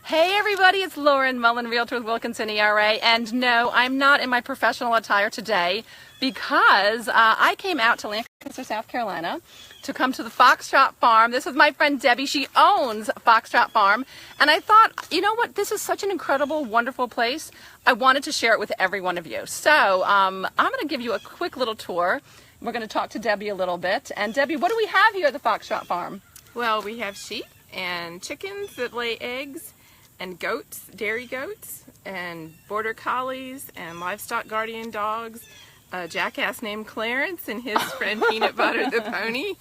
Hey everybody, it's Lauren Mullen, Realtor with Wilkinson ERA, and no, I'm not in my professional attire today because I came out to Lancaster, South Carolina to come to the Foxtrot Farm. This is my friend Debbie. She owns Foxtrot Farm, and I thought, you know what, this is such an incredible, wonderful place. I wanted to share it with every one of you. So I'm going to give you a quick little tour. We're going to talk to Debbie a little bit. And Debbie, what do we have here at the Foxtrot Farm? Well, we have sheep and chickens that lay eggs, and goats, dairy goats, and border collies, and livestock guardian dogs, a jackass named Clarence, and his friend Peanut Butter the pony.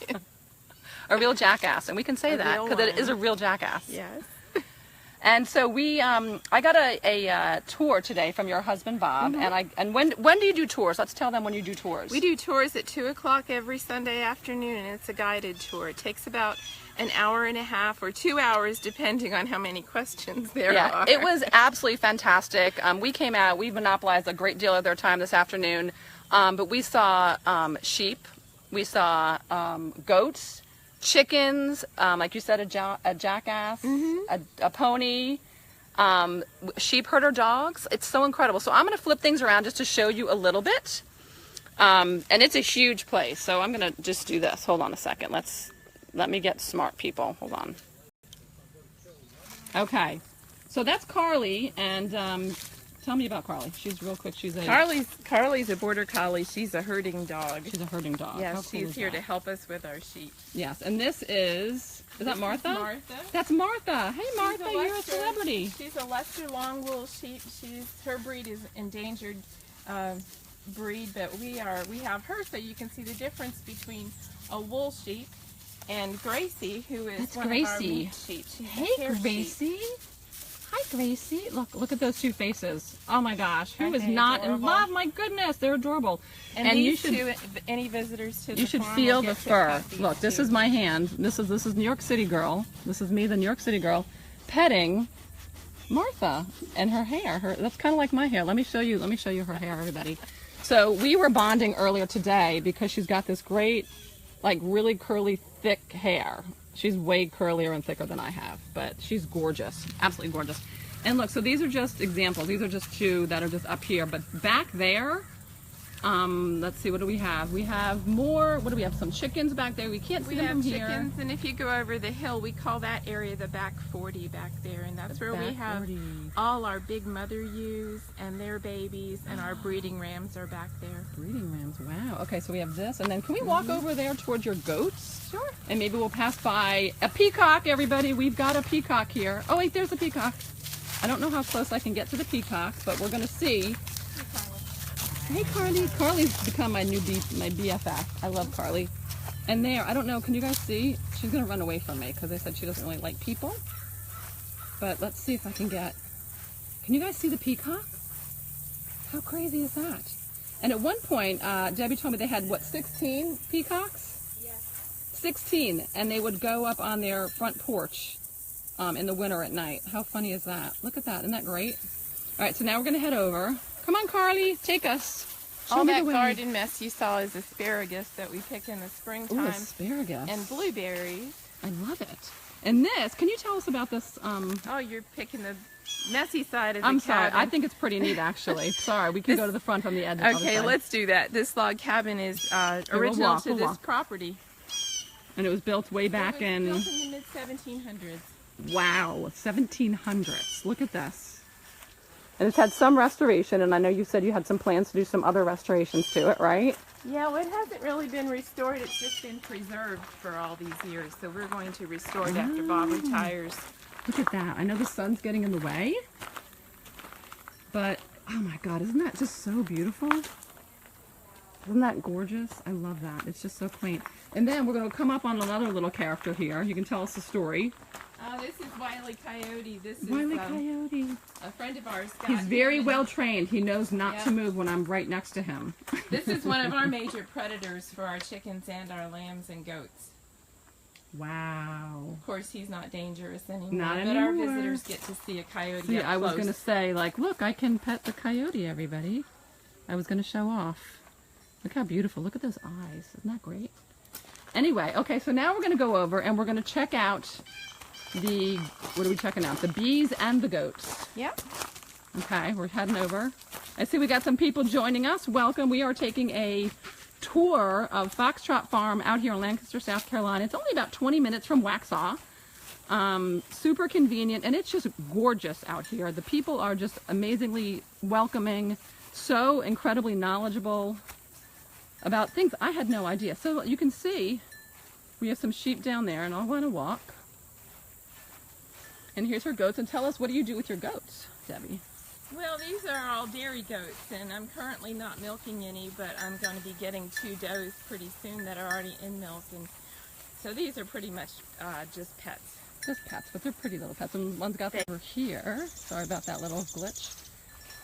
A real jackass, and we can say that because it is a real jackass. Yes. And so I got a tour today from your husband Bob, and when do you do tours? Let's tell them when you do tours. We do tours at 2 o'clock every Sunday afternoon, and it's a guided tour. It takes about an hour and a half or 2 hours, depending on how many questions there are. It was absolutely fantastic. We came out, we monopolized a great deal of their time this afternoon, but we saw sheep, we saw goats, chickens, like you said, a jackass, a pony, sheep herder dogs. It's so incredible. So I'm going to flip things around just to show you a little bit. And it's a huge place. So I'm going to just do this. Hold on a second. Let me get smart, people. Hold on. Okay. So that's Carly, and tell me about Carly. She's real quick. Carly's a border collie. She's a herding dog. She's a herding dog. Yes, she's here to help us with our sheep. Yes, and this is that Martha? Martha. That's Martha. Hey, Martha, you're a celebrity. She's a Leicester long wool sheep. Her breed is endangered breed, but we have her, so you can see the difference between a wool sheep and Gracie, who is That's one Gracie. of our meat sheep. She's Hey, Gracie. Sheep. Hi, Gracie. Look at those two faces. Oh my gosh, who is Aren't they not in adorable? love? My goodness, they're adorable. And you should, any visitors to the you should farm feel will the get to fur. pet these Look, this too. is my hand. This is New York City girl. This is me, the New York City girl, petting Martha and her hair. That's kind of like my hair. Let me show you her hair, everybody. So we were bonding earlier today because she's got this great, like really curly, thick hair. She's way curlier and thicker than I have, but she's gorgeous, absolutely gorgeous. And look, so these are just examples. These are just two that are just up here, but back there, let's see, what do we have? We have more, what do we have? Some chickens back there. We can't see them from here. We have chickens, and if you go over the hill, we call that area the back 40 back there, and that's where we have 40. all our big mother ewes and their babies, and our breeding rams are back there. Breeding rams, wow. Okay, so we have this, and then can we walk over there towards your goats? Sure. And maybe we'll pass by a peacock, everybody. We've got a peacock here. Oh wait, there's a peacock. I don't know how close I can get to the peacocks, but we're gonna see. Hey, Carly. Carly's become my BFF. I love Carly. And there, I don't know, can you guys see? She's gonna run away from me because I said she doesn't really like people. But let's see if I can you guys see the peacock? How crazy is that? And at one point, Debbie told me they had, what, 16 peacocks? Yes. 16, and they would go up on their front porch in the winter at night. How funny is that? Look at that, isn't that great? All right, so now we're gonna head over. Come on, Carly, take us. Show All me that the way. garden mess you saw is asparagus that we pick in the springtime. Ooh, asparagus. And blueberries. I love it. And this, can you tell us about this? Oh, you're picking the messy side of the I'm sorry, cabin. I think it's pretty neat actually. Sorry, we can go to the front from the edge. Okay, let's do that. This log cabin is original to this property. And it was built way back It was in... built in the mid-1700s. Wow, 1700s. Look at this. And it's had some restoration, and I know you said you had some plans to do some other restorations to it, right? Yeah, well, it hasn't really been restored. It's just been preserved for all these years. So we're going to restore it after Bob retires. Look at that. I know the sun's getting in the way, but oh my God, isn't that just so beautiful? Isn't that gorgeous? I love that. It's just so quaint. And then we're going to come up on another little character here. You can tell us the story. This is Wile E. Coyote. This is Wile E. Coyote. a friend of ours. He's very well trained. He knows not to Yeah. move when I'm right next to him. This is one of our major predators for our chickens and our lambs and goats. Wow. Of course, he's not dangerous anymore. Not but our anymore. visitors get to see a coyote See, up I was close. going to say, like, look, I can pet the coyote, everybody. I was going to show off. Look how beautiful. Look at those eyes. Isn't that great? Anyway, okay, so now we're going to go over and we're going to check out the, what are we checking out? The bees and the goats. Yep. Okay, we're heading over. I see we got some people joining us. Welcome. We are taking a tour of Foxtrot Farm out here in Lancaster, South Carolina. It's only about 20 minutes from Waxhaw. Super convenient, and it's just gorgeous out here. The people are just amazingly welcoming, so incredibly knowledgeable about things I had no idea. So you can see we have some sheep down there, and I'll want to walk. And here's her goats. And tell us, what do you do with your goats, Debbie? Well, these are all dairy goats, and I'm currently not milking any, but I'm going to be getting 2 does pretty soon that are already in milk, and so these are pretty much just pets. Just pets, but they're pretty little pets. And one's got over here. Sorry about that little glitch.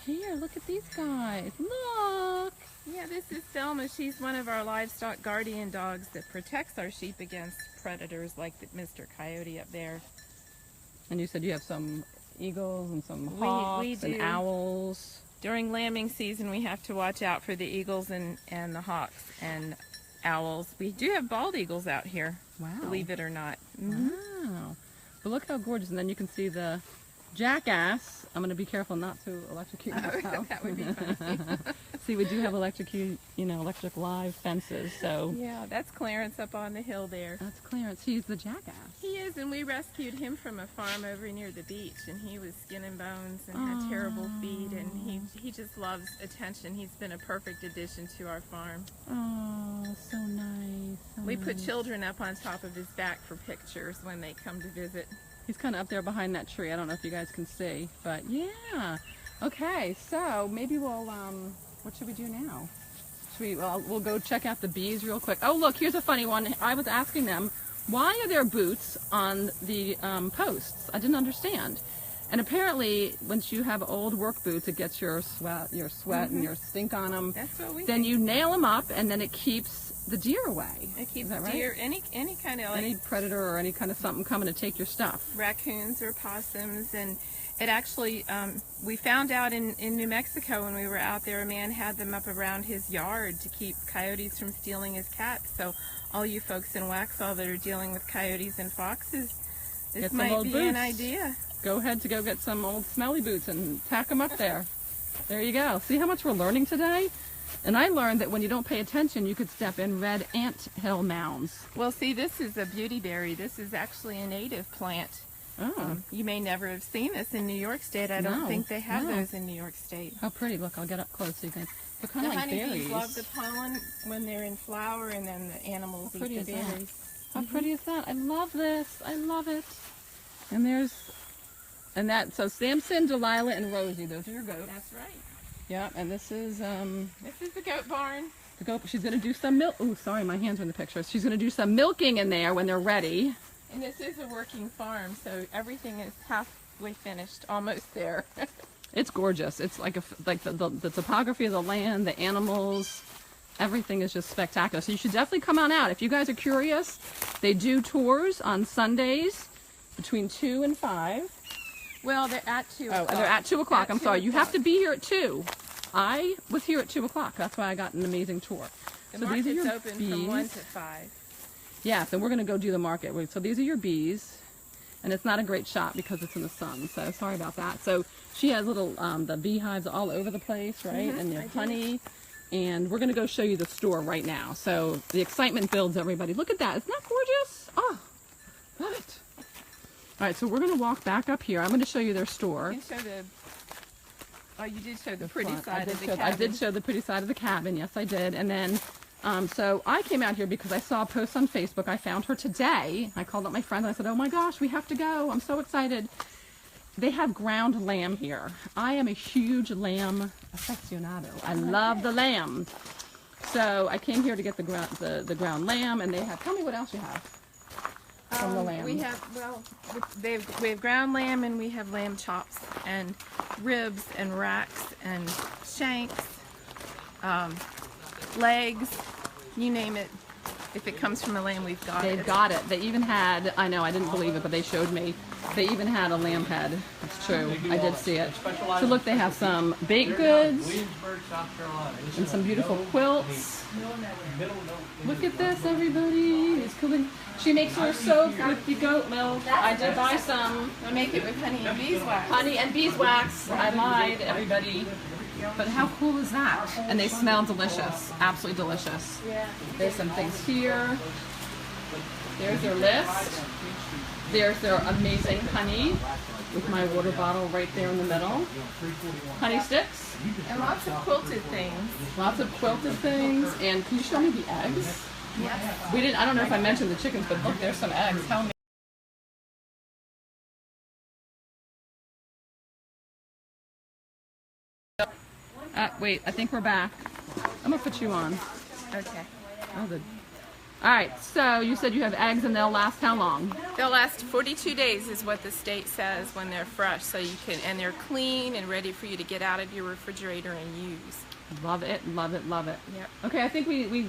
Here, look at these guys. Look! Yeah, this is Selma. She's one of our livestock guardian dogs that protects our sheep against predators like Mr. Coyote up there. And you said you have some eagles and some hawks and owls. During lambing season, we have to watch out for the eagles and the hawks and owls. We do have bald eagles out here, wow, believe it or not. Wow. But look how gorgeous. And then you can see the jackass. I'm going to be careful not to electrocute myself. That would be funny. See, we do have electric live fences, so. Yeah, that's Clarence up on the hill there. That's Clarence. He's the jackass. He is, and we rescued him from a farm over near the beach, and he was skin and bones and had terrible feet, and he just loves attention. He's been a perfect addition to our farm. Oh, so nice. So we put nice. children up on top of his back for pictures when they come to visit. He's kind of up there behind that tree. I don't know if you guys can see, but yeah. Okay, so maybe we'll, what should we do now? We'll go check out the bees real quick. Oh, look, here's a funny one. I was asking them, why are there boots on the posts? I didn't understand. And apparently, once you have old work boots, it gets your sweat and your stink on them. That's what we Then think. you nail them up, and then it keeps the deer away. It keeps right? deer, any kind of any predator or any kind of something coming to take your stuff. Raccoons or possums, and it actually, we found out in New Mexico when we were out there, a man had them up around his yard to keep coyotes from stealing his cats. So all you folks in Waxhaw that are dealing with coyotes and foxes, this might be an idea. Go ahead to go get some old smelly boots and tack them up there. There you go. See how much we're learning today? And I learned that when you don't pay attention, you could step in red ant hill mounds. Well, see, this is a beautyberry. This is actually a native plant. Oh. You may never have seen this in New York State. I don't think they have those in New York State. How pretty. Look, I'll get up close so you can. They're kind of like berries. Honeybees love the pollen when they're in flower, and then the animals eat the berries. How pretty is that? I love this. I love it. And so Samson, Delilah, and Rosie, those are your goats. That's right. Yeah, and this is the goat barn. The goat. She's gonna do some milk. Oh, sorry, my hands are in the picture. She's gonna do some milking in there when they're ready. And this is a working farm, so everything is halfway finished, almost there. It's gorgeous. It's like the topography of the land, the animals, everything is just spectacular. So you should definitely come on out if you guys are curious. They do tours on Sundays between 2 and 5. Well, they're at 2 o'clock. Oh, they're at 2 o'clock. I'm sorry. You have to be here at 2. I was here at 2 o'clock. That's why I got an amazing tour. The so market's these are your open bees. from 1 to 5. Yeah, so we're going to go do the market. So these are your bees. And it's not a great shot because it's in the sun. So sorry about that. So she has little, the beehives all over the place, right? And your honey. And we're going to go show you the store right now. So the excitement builds, everybody. Look at that. Isn't that gorgeous? Oh, love it. All right, so we're going to walk back up here. I'm going to show you their store. You show you did show the pretty side of the cabin. I did show the pretty side of the cabin. Yes, I did. And then, so I came out here because I saw a post on Facebook. I found her today. I called up my friends. I said, oh my gosh, we have to go. I'm so excited. They have ground lamb here. I am a huge lamb aficionado. I love the lamb. So I came here to get the ground lamb, and they have. Tell me what else you have from the lamb. We have we have ground lamb, and we have lamb chops and ribs and racks and shanks, legs, you name it. If it comes from a lamb, we've got it. They've got it. They even had, I know, I didn't believe it, but they showed me They even had a lamp head. It's true. I did see it. So look, they have some baked goods and some beautiful quilts. Look at this, everybody. It's cooking. She makes her soap with the goat milk. I did buy some. I make it with honey and beeswax. Honey and beeswax. I lied, everybody. But how cool is that? And they smell delicious. Absolutely delicious. Yeah. There's some things here. There's their list. There's their amazing honey with my water bottle right there in the middle. Honey sticks. And lots of quilted things. Lots of quilted things. And can you show me the eggs? Yes. We didn't. I don't know if I mentioned the chickens, but look, there's some eggs. How many? Wait, I think we're back. I'm gonna put you on. Okay. Oh, good. All right. So you said you have eggs, and they'll last how long? They'll last 42 days is what the state says when they're fresh. So you can, and they're clean and ready for you to get out of your refrigerator and use. Love it, love it, love it. Yep. Okay, I think we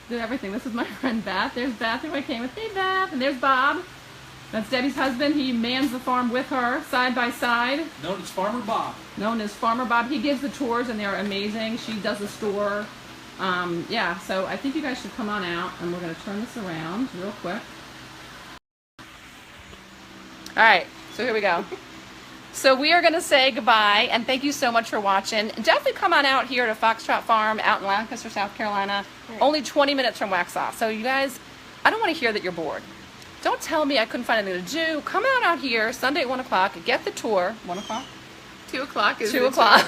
did everything. This is my friend Beth. There's Beth who I came with. Hey, Beth. And there's Bob. That's Debbie's husband. He mans the farm with her, side by side. Known as Farmer Bob. Known as Farmer Bob. He gives the tours, and they're amazing. She does the store. Yeah, so I think you guys should come on out, and we're going to turn this around real quick. All right, so here we go. So we are going to say goodbye, and thank you so much for watching. Definitely come on out here to Foxtrot Farm out in Lancaster, South Carolina. Right. Only 20 minutes from Waxhaw. So you guys, I don't want to hear that you're bored. Don't tell me I couldn't find anything to do. Come out here Sunday at 1 o'clock. Get the tour. 1 o'clock? 2 o'clock is 2 o'clock.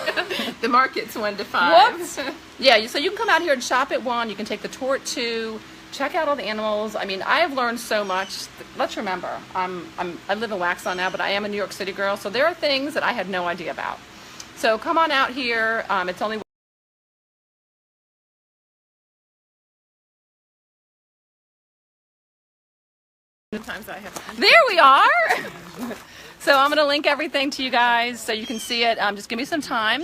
The market's 1 to 5. Whoops. Yeah, so you can come out here and shop at 1. You can take the tour at 2. Check out all the animals. I mean, I have learned so much. Let's remember, I live in Waxhaw now, but I am a New York City girl, so there are things that I had no idea about. So come on out here. It's only Sometimes I have. There we are. So I'm going to link everything to you guys so you can see it. Just give me some time.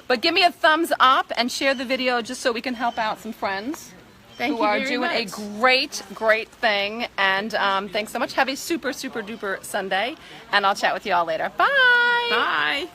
But give me a thumbs up and share the video just so we can help out some friends Thank who you are very doing much. a great thing. And thanks so much. Have a super duper Sunday. And I'll chat with you all later. Bye. Bye.